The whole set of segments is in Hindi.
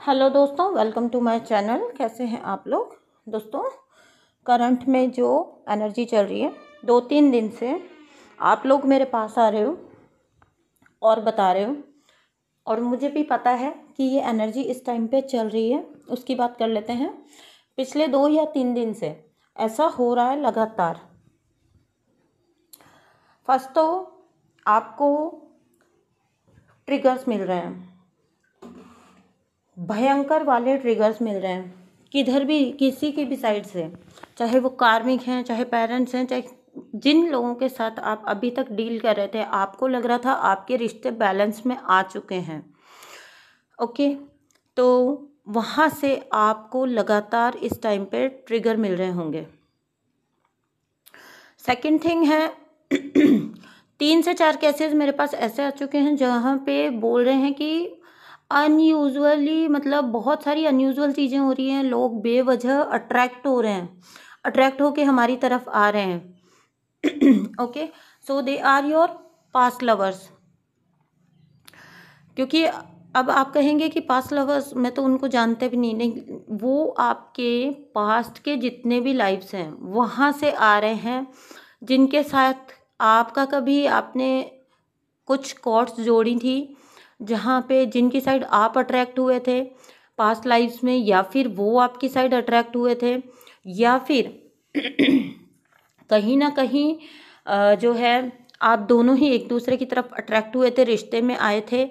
हेलो दोस्तों, वेलकम टू माय चैनल। कैसे हैं आप लोग दोस्तों। करंट में जो एनर्जी चल रही है 2-3 दिन से आप लोग मेरे पास आ रहे हो और बता रहे हो, और मुझे भी पता है कि ये एनर्जी इस टाइम पे चल रही है। उसकी बात कर लेते हैं। पिछले 2 या 3 दिन से ऐसा हो रहा है लगातार। फर्स्ट तो आपको ट्रिगर्स मिल रहे हैं, भयंकर वाले ट्रिगर्स मिल रहे हैं, किधर भी किसी की भी साइड से, चाहे वो कार्मिक हैं, चाहे पेरेंट्स हैं, चाहे जिन लोगों के साथ आप अभी तक डील कर रहे थे, आपको लग रहा था आपके रिश्ते बैलेंस में आ चुके हैं। ओके, तो वहाँ से आपको लगातार इस टाइम पे ट्रिगर मिल रहे होंगे। सेकंड थिंग है 3 से 4 केसेस मेरे पास ऐसे आ चुके हैं जहाँ पे बोल रहे हैं कि अनयूजुअली, मतलब बहुत सारी अनयूजुअल चीज़ें हो रही हैं। लोग बेवजह अट्रैक्ट हो रहे हैं, अट्रैक्ट होके हमारी तरफ आ रहे हैं। Okay, so they are your past lovers. क्योंकि अब आप कहेंगे कि पास्ट लवर्स, मैं तो उनको जानते भी नहीं, वो आपके पास्ट के जितने भी लाइफ्स हैं वहाँ से आ रहे हैं, जिनके साथ आपका कभी आपने कुछ कॉर्ड्स जोड़ी थी, जहाँ पे जिनकी साइड आप अट्रैक्ट हुए थे पास्ट लाइफ्स में, या फिर वो आपकी साइड अट्रैक्ट हुए थे, या फिर कहीं ना कहीं जो है आप दोनों ही एक दूसरे की तरफ अट्रैक्ट हुए थे, रिश्ते में आए थे,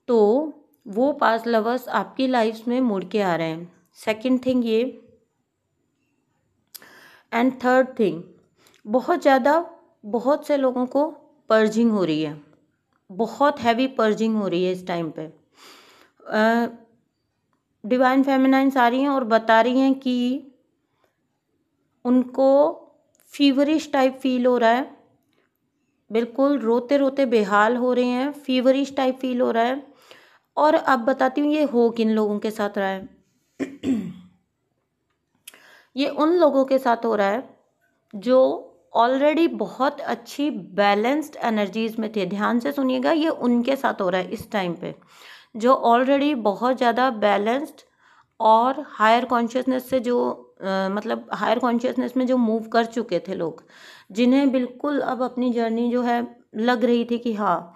तो वो पास्ट लवर्स आपकी लाइफ में मुड़ के आ रहे हैं। सेकंड थिंग ये। एंड थर्ड थिंग, बहुत से लोगों को पर्जिंग हो रही है, बहुत हैवी पर्जिंग हो रही है इस टाइम पे। डिवाइन फेमिनाइंस आ रही हैं और बता रही हैं कि उनको फीवरिश टाइप फील हो रहा है, बिल्कुल रोते रोते बेहाल हो रहे हैं, फीवरिश टाइप फील हो रहा है। और अब बताती हूँ ये हो किन लोगों के साथ रहा है। ये उन लोगों के साथ हो रहा है जो ऑलरेडी बहुत अच्छी बैलेंस्ड एनर्जीज में थे। ध्यान से सुनिएगा, ये उनके साथ हो रहा है इस टाइम पे, जो ऑलरेडी बहुत ज़्यादा बैलेंस्ड और हायर कॉन्शियसनेस से जो मतलब हायर कॉन्शियसनेस में जो मूव कर चुके थे लोग, जिन्हें बिल्कुल अब अपनी जर्नी जो है लग रही थी कि हाँ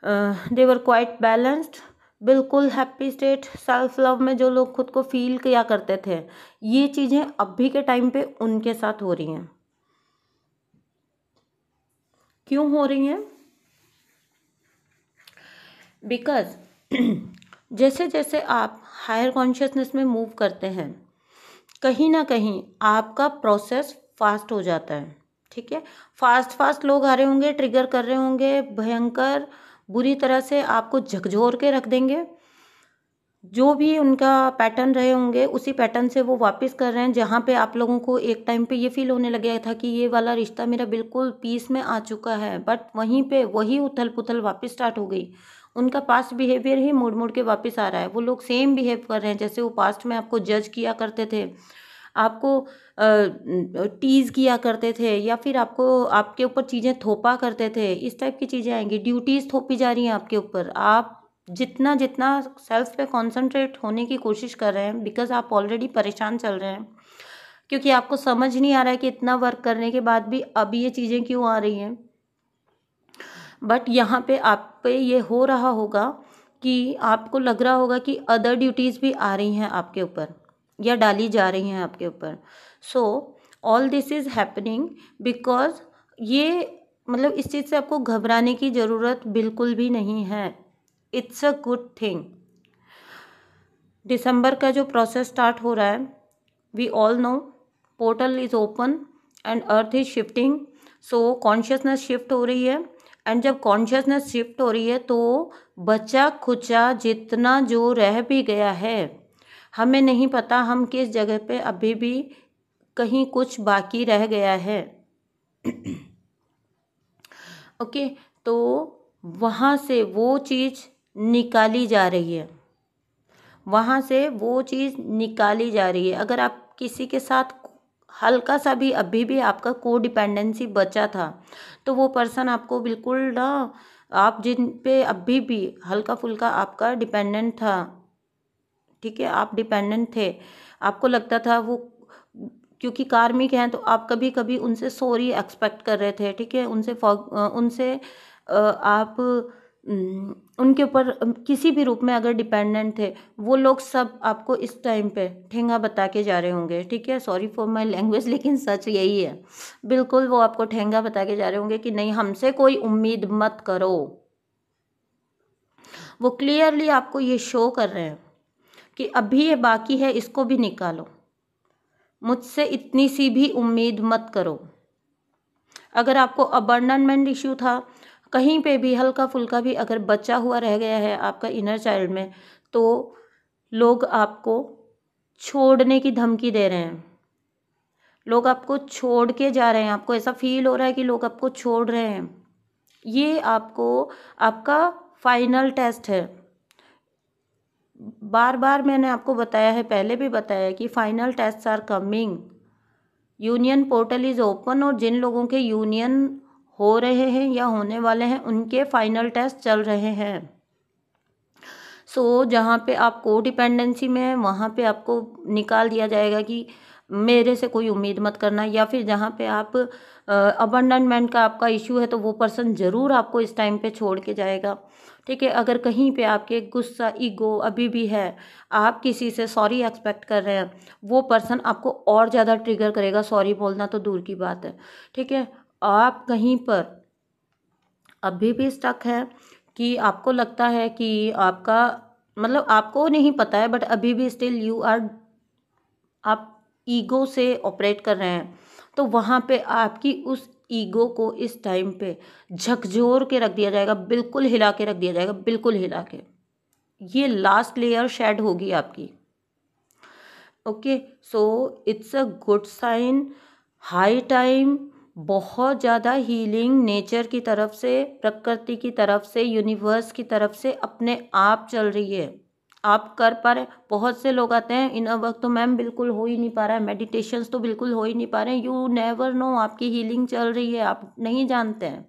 दे वर क्वाइट बैलेंस्ड, बिल्कुल हैप्पी स्टेट, सेल्फ लव में जो लोग खुद को फील किया करते थे, ये चीज़ें अभी के टाइम पे उनके साथ हो रही हैं। क्यों हो रही हैं? बिकॉज जैसे जैसे आप हायर कॉन्शियसनेस में मूव करते हैं, कहीं ना कहीं आपका प्रोसेस फास्ट हो जाता है। ठीक है, फास्ट लोग आ रहे होंगे, ट्रिगर कर रहे होंगे, भयंकर बुरी तरह से आपको झकझोर के रख देंगे। जो भी उनका पैटर्न रहे होंगे उसी पैटर्न से वो वापस कर रहे हैं। जहाँ पे आप लोगों को एक टाइम पे ये फील होने लग गया था कि ये वाला रिश्ता मेरा बिल्कुल पीस में आ चुका है, बट वहीं पे वही उथल पुथल वापस स्टार्ट हो गई। उनका पास्ट बिहेवियर ही मुड़ मुड़ के वापस आ रहा है। वो लोग सेम बिहेव कर रहे हैं जैसे वो पास्ट में आपको जज किया करते थे, आपको टीज़ किया करते थे, या फिर आपको आपके ऊपर चीज़ें थोपा करते थे। इस टाइप की चीज़ें आएंगी, ड्यूटीज़ थोपी जा रही हैं आपके ऊपर। आप जितना जितना सेल्फ पे कंसंट्रेट होने की कोशिश कर रहे हैं, बिकॉज आप ऑलरेडी परेशान चल रहे हैं, क्योंकि आपको समझ नहीं आ रहा है कि इतना वर्क करने के बाद भी अभी ये चीज़ें क्यों आ रही हैं। बट यहाँ पे आप पे ये हो रहा होगा कि आपको लग रहा होगा कि अदर ड्यूटीज़ भी आ रही हैं आपके ऊपर या डाली जा रही हैं आपके ऊपर। सो all this is happening because ये, मतलब इस चीज़ से आपको घबराने की ज़रूरत बिल्कुल भी नहीं है। It's a good thing. दिसंबर का जो प्रोसेस स्टार्ट हो रहा है, we all know portal is open and earth is shifting. So consciousness shift हो रही है, एंड जब कॉन्शियसनेस शिफ्ट हो रही है तो बचा खुचा जितना जो रह भी गया है, हमें नहीं पता हम किस जगह पे अभी भी कहीं कुछ बाकी रह गया है। ओके, तो वहाँ से वो चीज़ निकाली जा रही है, वहाँ से वो चीज़ निकाली जा रही है। अगर आप किसी के साथ हल्का सा भी अभी भी आपका को डिपेंडेंसी बचा था, तो वो पर्सन आपको बिल्कुल ना, आप जिन पे अभी भी हल्का फुल्का आपका डिपेंडेंट था, ठीक है, आप डिपेंडेंट थे, आपको लगता था वो, क्योंकि कार्मिक हैं तो आप कभी कभी उनसे सॉरी एक्सपेक्ट कर रहे थे, ठीक है, उनसे आप उनके ऊपर किसी भी रूप में अगर डिपेंडेंट थे, वो लोग सब आपको इस टाइम पे ठेंगा बता के जा रहे होंगे, ठीक है, सॉरी फॉर माय लैंग्वेज, लेकिन सच यही है, बिल्कुल वो आपको ठेंगा बता के जा रहे होंगे कि नहीं, हमसे कोई उम्मीद मत करो। वो क्लियरली आपको ये शो कर रहे हैं कि अभी ये बाकी है, इसको भी निकालो, मुझसे इतनी सी भी उम्मीद मत करो। अगर आपको अबंडनमेंट इश्यू था, कहीं पे भी हल्का फुल्का भी अगर बचा हुआ रह गया है आपका इनर चाइल्ड में, तो लोग आपको छोड़ने की धमकी दे रहे हैं, लोग आपको छोड़ के जा रहे हैं, आपको ऐसा फील हो रहा है कि लोग आपको छोड़ रहे हैं। ये आपको आपका फाइनल टेस्ट है। बार बार मैंने आपको बताया है, पहले भी बताया है कि final tests are coming, union portal is open, और जिन लोगों के यूनियन हो रहे हैं या होने वाले हैं उनके फाइनल टेस्ट चल रहे हैं। सो जहाँ पे आप को डिपेंडेंसी में है वहाँ पे आपको निकाल दिया जाएगा कि मेरे से कोई उम्मीद मत करना, या फिर जहाँ पे आप अबंडनमेंट का आपका इशू है तो वो पर्सन ज़रूर आपको इस टाइम पे छोड़ के जाएगा, ठीक है। अगर कहीं पे आपके गुस्सा, ईगो अभी भी है, आप किसी से सॉरी एक्सपेक्ट कर रहे हैं, वो पर्सन आपको और ज़्यादा ट्रिगर करेगा, सॉरी बोलना तो दूर की बात है, ठीक है। आप कहीं पर अभी भी स्टक है कि आपको लगता है कि आपका, मतलब आपको नहीं पता है, बट अभी भी स्टिल आप ईगो से ऑपरेट कर रहे हैं, तो वहाँ पे आपकी उस ईगो को इस टाइम पे झकझोर के रख दिया जाएगा, बिल्कुल हिला के रख दिया जाएगा, बिल्कुल हिला के। ये लास्ट लेयर शेड होगी आपकी। Okay, so it's a good sign, high time, बहुत ज़्यादा हीलिंग नेचर की तरफ से, प्रकृति की तरफ से, यूनिवर्स की तरफ से अपने आप चल रही है, आप कर पा रहे। बहुत से लोग आते हैं इन वक्त तो मैम बिल्कुल हो ही नहीं पा रहा है, मेडिटेशंस तो बिल्कुल हो ही नहीं पा रहे हैं। यू नेवर नो, आपकी हीलिंग चल रही है, आप नहीं जानते हैं,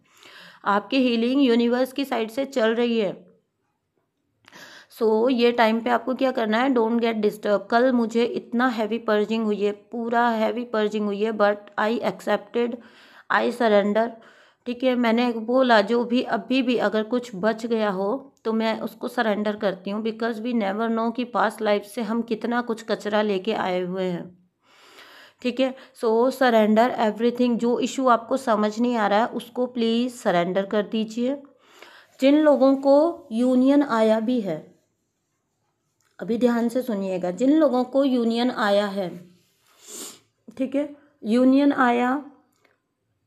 आपकी हीलिंग यूनिवर्स की साइड से चल रही है। सो ये टाइम पे आपको क्या करना है, डोंट गेट डिस्टर्ब। कल मुझे इतना हैवी पर्जिंग हुई है, पूरा हैवी पर्जिंग हुई है, but I accepted, I surrender, ठीक है। मैंने बोला जो भी अभी भी अगर कुछ बच गया हो तो मैं उसको सरेंडर करती हूँ, बिकॉज वी नेवर नो कि पास्ट लाइफ से हम कितना कुछ कचरा लेके आए हुए हैं, ठीक है। सो सरेंडर एवरीथिंग। जो इशू आपको समझ नहीं आ रहा है उसको प्लीज़ सरेंडर कर दीजिए। जिन लोगों को यूनियन आया भी है, अभी ध्यान से सुनिएगा, जिन लोगों को यूनियन आया है, ठीक है, यूनियन आया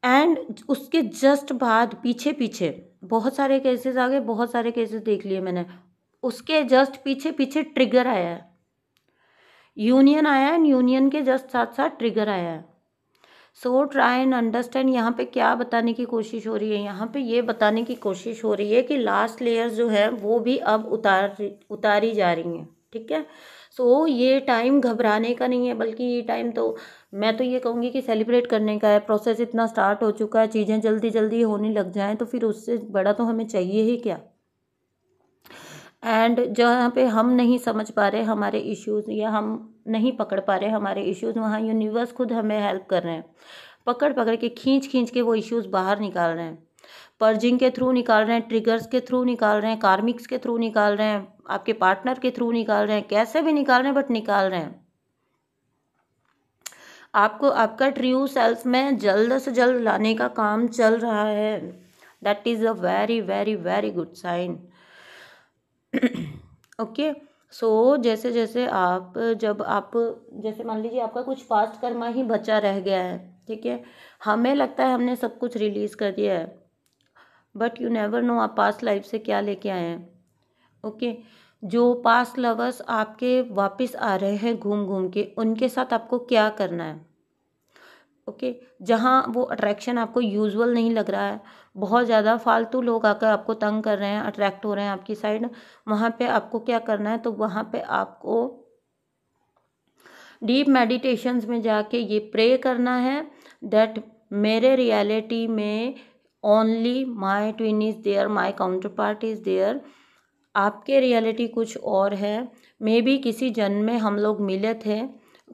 एंड उसके जस्ट बाद पीछे पीछे बहुत सारे केसेस आ गए, बहुत सारे केसेस देख लिए मैंने, उसके जस्ट पीछे पीछे ट्रिगर आया है, यूनियन आया है, यूनियन के जस्ट साथ साथ ट्रिगर आया है। So try and understand. यहाँ पे क्या बताने की कोशिश हो रही है, यहाँ पे ये बताने की कोशिश हो रही है कि लास्ट लेयर्स जो है वो भी अब उतारी जा रही हैं, ठीक है। सो ये टाइम घबराने का नहीं है, बल्कि ये टाइम तो मैं तो ये कहूँगी कि सेलिब्रेट करने का है। प्रोसेस इतना स्टार्ट हो चुका है, चीज़ें जल्दी जल्दी होने लग जाएं तो फिर उससे बड़ा तो हमें चाहिए ही क्या। एंड जहाँ पे हम नहीं समझ पा रहे हमारे इश्यूज़, या हम नहीं पकड़ पा रहे हमारे इश्यूज़, वहाँ यूनिवर्स खुद हमें हेल्प कर रहे हैं, पकड़ पकड़ के खींच खींच के वो इश्यूज़ बाहर निकाल रहे हैं, पर्जिंग के थ्रू निकाल रहे हैं, ट्रिगर्स के थ्रू निकाल रहे हैं, कार्मिक्स के थ्रू निकाल रहे हैं, आपके पार्टनर के थ्रू निकाल रहे हैं, कैसे भी निकाल रहे हैं बट निकाल रहे हैं। आपको आपका ट्रू सेल्फ में जल्द से जल्द लाने का काम चल रहा है। That is a very very very good sign. Okay, so जैसे जैसे आप जैसे मान लीजिए आपका कुछ पास्ट कर्मा ही बचा रह गया है, ठीक है, हमें लगता है हमने सब कुछ रिलीज़ कर दिया है, बट यू नेवर नो आप पास्ट लाइफ से क्या लेके आए हैं। ओके, जो पास्ट लवर्स आपके वापस आ रहे हैं घूम घूम के, उनके साथ आपको क्या करना है। ओके, जहाँ वो अट्रैक्शन आपको यूजुअल नहीं लग रहा है, बहुत ज़्यादा फालतू लोग आकर आपको तंग कर रहे हैं, अट्रैक्ट हो रहे हैं आपकी साइड, वहाँ पे आपको क्या करना है, तो वहाँ पे आपको डीप मेडिटेशंस में जाके ये प्रे करना है दैट मेरे रियलिटी में only my twin is there, my counterpart is there, आपके रियलिटी कुछ और है। मे बी किसी जन्म में हम लोग मिले थे,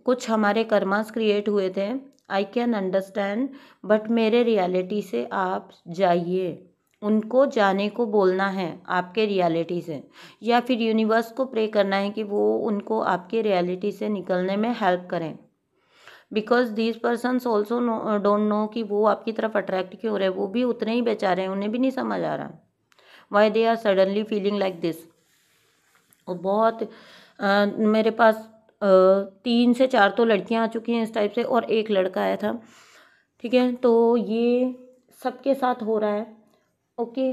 कुछ हमारे कर्मास क्रिएट हुए थे, आई कैन अंडरस्टैंड, बट मेरे रियलिटी से आप जाइए। उनको जाने को बोलना है आपके रियलिटी से, या फिर यूनिवर्स को प्रे करना है कि वो उनको आपके रियलिटी से निकलने में हेल्प करें। Because these persons also don't know कि वो आपकी तरफ अट्रैक्ट क्यों हो रहे हैं। वो भी उतने ही बेचारे हैं, उन्हें भी नहीं समझ आ रहा why they are suddenly feeling like this. और बहुत मेरे पास 3 से 4 तो लड़कियां आ चुकी हैं इस टाइप से, और एक लड़का आया था। ठीक है, तो ये सबके साथ हो रहा है। ओके,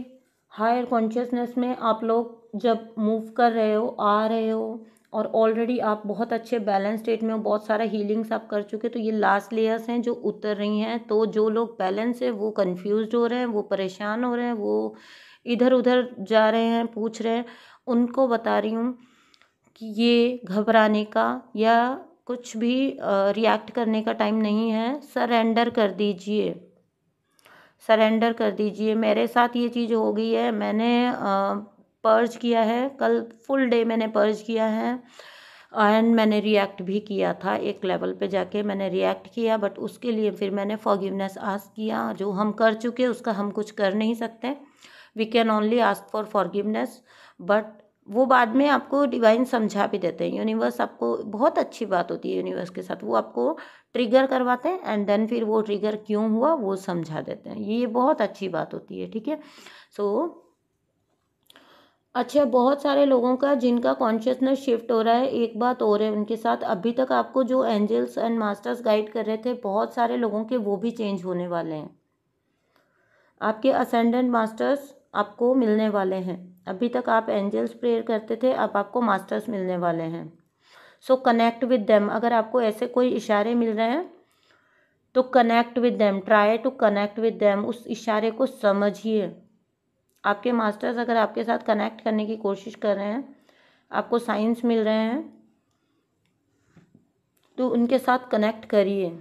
हायर कॉन्शियसनेस में आप लोग जब मूव कर रहे हो, आ रहे हो, और ऑलरेडी आप बहुत अच्छे बैलेंस स्टेट में हो, बहुत सारा हीलिंग्स आप कर चुके, तो ये लास्ट लेयर्स हैं जो उतर रही हैं। तो जो लोग बैलेंस है वो कंफ्यूज्ड हो रहे हैं, वो परेशान हो रहे हैं, वो इधर उधर जा रहे हैं, पूछ रहे हैं, उनको बता रही हूँ कि ये घबराने का या कुछ भी रिएक्ट करने का टाइम नहीं है। सरेंडर कर दीजिए, सरेंडर कर दीजिए। मेरे साथ ये चीज़ हो गई है। मैंने पर्ज किया है, कल फुल डे मैंने पर्ज किया है, एंड मैंने रिएक्ट भी किया था। एक लेवल पे जाके मैंने रिएक्ट किया, बट उसके लिए फिर मैंने फॉरगिवनेस आस्क किया। जो हम कर चुके उसका हम कुछ कर नहीं सकते, we can only ask for forgiveness. But वो बाद में आपको डिवाइन समझा भी देते हैं। यूनिवर्स आपको, बहुत अच्छी बात होती है यूनिवर्स के साथ, वो आपको ट्रिगर करवाते हैं एंड देन फिर वो ट्रिगर क्यों हुआ वो समझा देते हैं। ये बहुत अच्छी बात होती है। ठीक है, सो अच्छा, बहुत सारे लोगों का जिनका कॉन्शियसनेस शिफ्ट हो रहा है, एक बात और है उनके साथ, अभी तक आपको जो एंजल्स एंड मास्टर्स गाइड कर रहे थे, बहुत सारे लोगों के वो भी चेंज होने वाले हैं। आपके असेंडेंट मास्टर्स आपको मिलने वाले हैं। अभी तक आप एंजल्स प्रेयर करते थे, अब आपको मास्टर्स मिलने वाले हैं। So connect with them. अगर आपको ऐसे कोई इशारे मिल रहे हैं तो connect with them, try to connect with them. उस इशारे को समझिए। आपके मास्टर्स अगर आपके साथ कनेक्ट करने की कोशिश कर रहे हैं, आपको साइंस मिल रहे हैं, तो उनके साथ कनेक्ट करिए।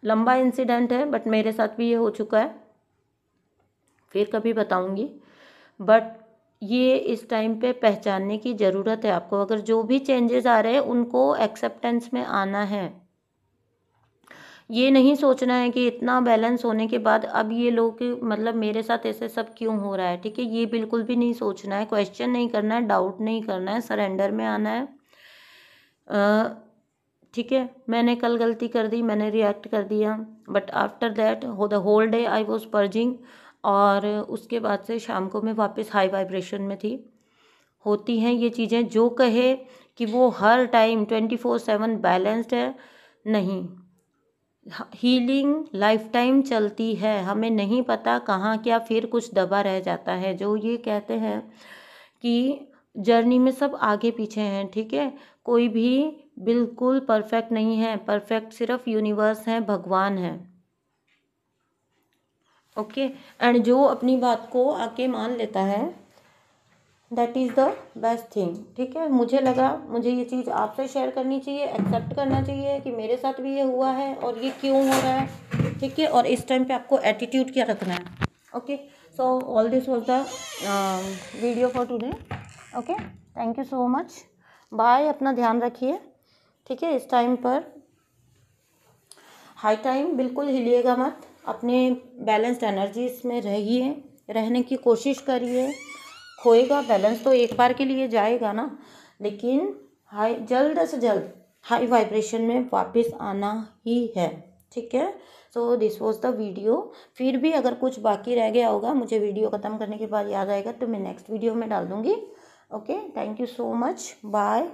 लंबा इंसिडेंट है, बट मेरे साथ भी ये हो चुका है, फिर कभी बताऊंगी। बट ये इस टाइम पे पहचानने की ज़रूरत है आपको। अगर जो भी चेंजेस आ रहे हैं उनको एक्सेप्टेंस में आना है। ये नहीं सोचना है कि इतना बैलेंस होने के बाद अब ये लोग मतलब मेरे साथ ऐसे सब क्यों हो रहा है। ठीक है, ये बिल्कुल भी नहीं सोचना है, क्वेश्चन नहीं करना है, डाउट नहीं करना है, सरेंडर में आना है। ठीक है, मैंने कल गलती कर दी, मैंने रिएक्ट कर दिया, but after that the whole day I was purging, और उसके बाद से शाम को मैं वापस हाई वाइब्रेशन में थी। होती हैं ये चीज़ें। जो कहे कि वो हर टाइम 24/7 बैलेंस्ड है, नहीं। हीलिंग लाइफ टाइम चलती है, हमें नहीं पता कहाँ क्या फिर कुछ दबा रह जाता है। जो ये कहते हैं कि जर्नी में सब आगे पीछे हैं। ठीक है, कोई भी बिल्कुल परफेक्ट नहीं है, परफेक्ट सिर्फ यूनिवर्स है, भगवान है। ओके, एंड जो अपनी बात को आके मान लेता है, that is the best thing. ठीक है, मुझे लगा मुझे ये चीज़ आपसे शेयर करनी चाहिए, एक्सेप्ट करना चाहिए कि मेरे साथ भी ये हुआ है और ये क्यों हो रहा है। ठीक है, और इस टाइम पे आपको एटीट्यूड क्या रखना है। Okay, so all this was the video for today. Okay, thank you so much, bye. अपना ध्यान रखिए। ठीक है, इस टाइम पर हाई टाइम बिल्कुल हिलिएगा मत, अपने बैलेंस्ड एनर्जीज में रहिए, रहने की कोशिश करिए। खोएगा बैलेंस तो एक बार के लिए जाएगा ना, लेकिन हाई, जल्द से जल्द हाई वाइब्रेशन में वापस आना ही है। ठीक है, so this was the video. फिर भी अगर कुछ बाकी रह गया होगा, मुझे वीडियो ख़त्म करने के बाद याद आएगा तो मैं नेक्स्ट वीडियो में डाल दूँगी। Okay, thank you so much, bye.